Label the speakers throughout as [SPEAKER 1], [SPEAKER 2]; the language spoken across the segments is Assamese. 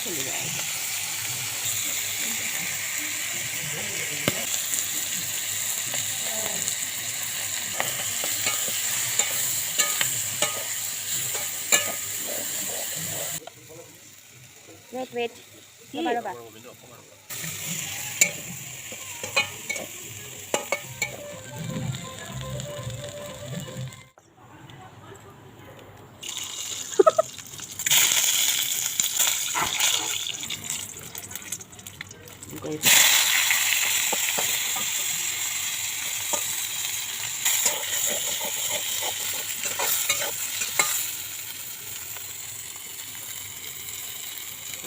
[SPEAKER 1] चले जाएगा। वेट रबा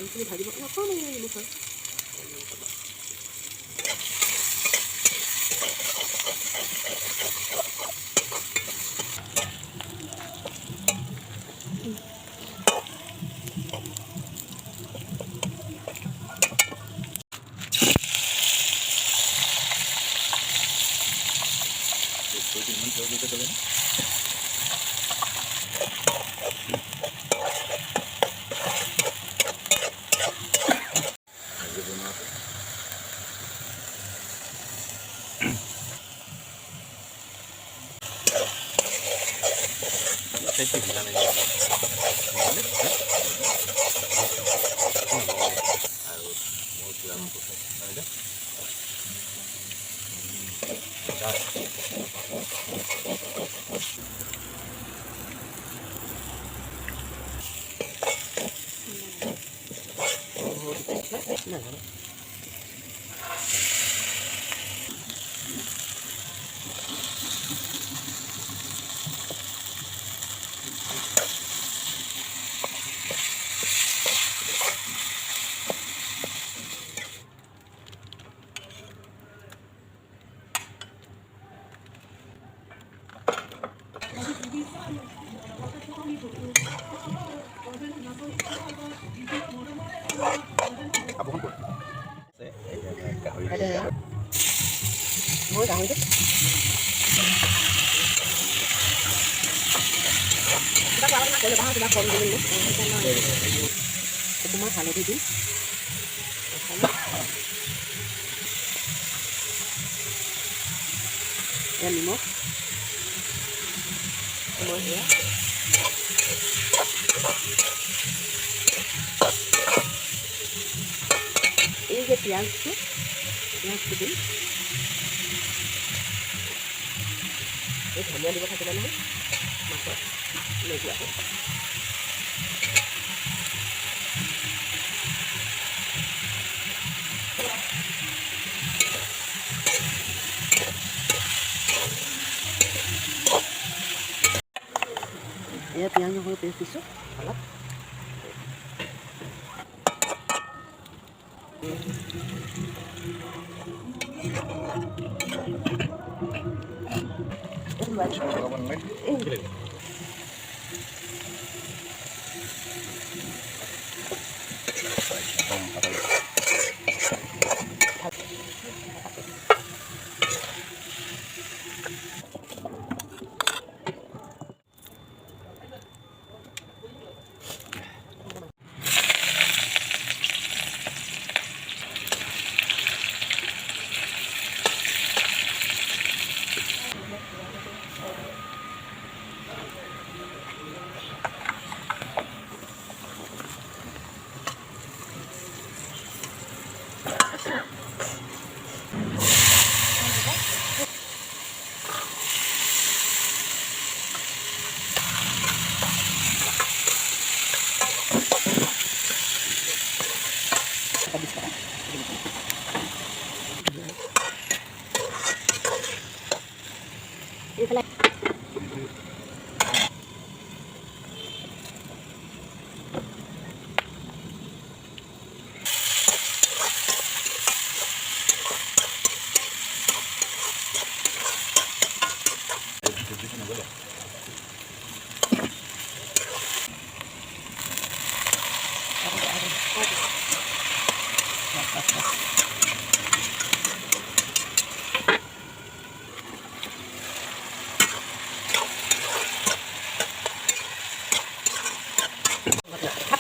[SPEAKER 1] 당신이 다리 먹나 꺼내 먹어. Muối gạo chứ. Bác vào cái là bác còn mình nữa. Cái má thả lại đi chứ. Em mình mốt. Muối nữa. Ini piang tu, piang tu. Ini hanya dua kali dalam, masuk lagi apa? Ya piangnya kalau pisau, alat.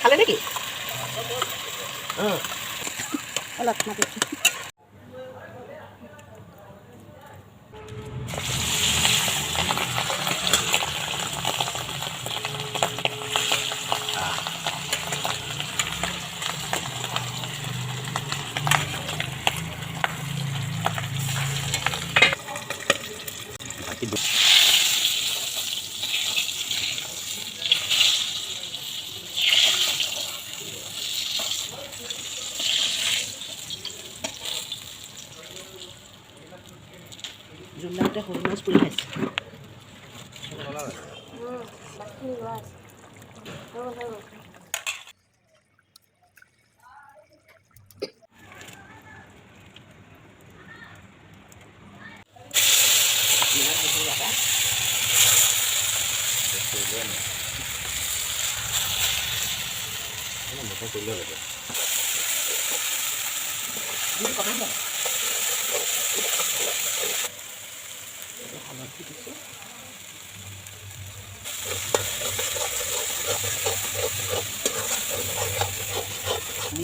[SPEAKER 1] খালে নাকি? rajma দিচ্ছি। জুমলাতে সৰু মাছ পুৰি খাইছে।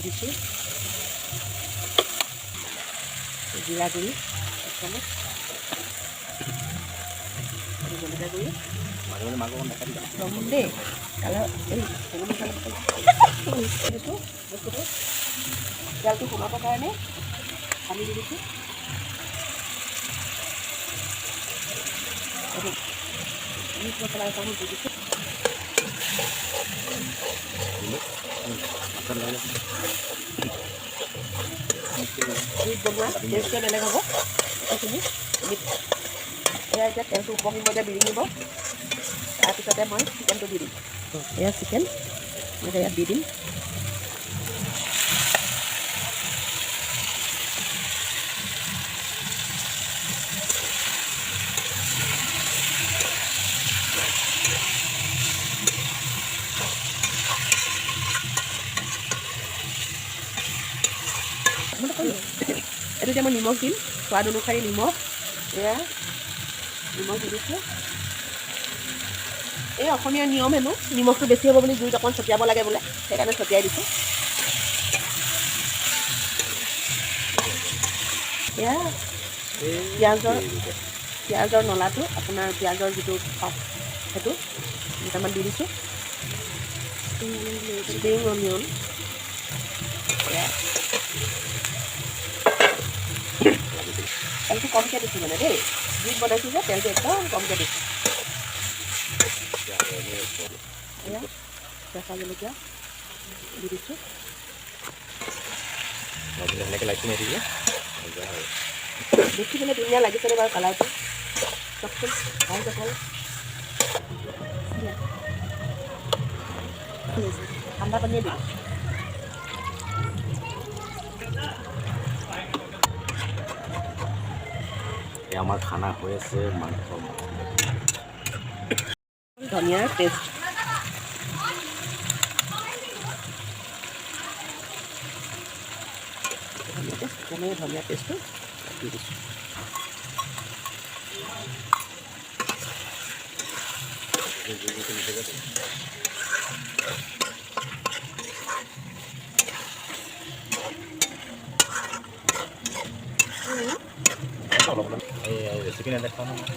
[SPEAKER 1] দিছোঁ জিৰা গুড়ি 1 চামুচ, জলকীয়া গুড়ি দেই কালাৰ দিছোঁ বস্তুটো তেলটো সোমাবৰ কাৰণে পানী দি দিছোঁ। মিট মছলা এচামুচ দি দিছোঁ। মিট বনোৱা টেষ্টটোৱে বেলেগ হ'ব। এইখিনি মিট এয়া এতিয়া তেলটো উপঙিব যে বিৰিঙিব, তাৰপিছতে মই চিকেনটো দি দিম। এয়া চিকেন এতিয়া ইয়াত দি দিম। এইটো এতিয়া মই নিমখ দিম, সোৱাদ অনুসৰি নিমখ। এয়া নিমখ দি দিছোঁ। এই অসমীয়া নিয়ম হেনো নিমখটো বেছি হ'ব বুলি জুইত অকণ ছটিয়াব লাগে বোলে, সেইকাৰণে ছটিয়াই দিছোঁ। এয়া পিঁয়াজৰ নলাটো, আপোনাৰ পিঁয়াজৰ যিটো পাত সেইটো দুটামান দি দিছোঁ। স্প্ৰিং অনিয়ন তেলটো কমকৈ দিছোঁ মানে দেই, জুইত বনাইছোঁ যে তেলটো একদম কমকৈ দিছোঁ। এয়া কেঁচা জলকীয়া দি দিছোঁ। দেখিবলৈ ধুনীয়া লাগিছেনে বাৰু কালাৰটো? চবচোন ভাল দেখোন। ঠাণ্ডা পানীয়ে দিলোঁ।
[SPEAKER 2] আমাৰ খানা হৈ আছে মাংস
[SPEAKER 1] ধনিয়াৰ পেষ্ট ধনিয়া পেষ্টটো দি দিছোঁ।
[SPEAKER 2] ৰেচিপি নেদেখাওঁ নহয়।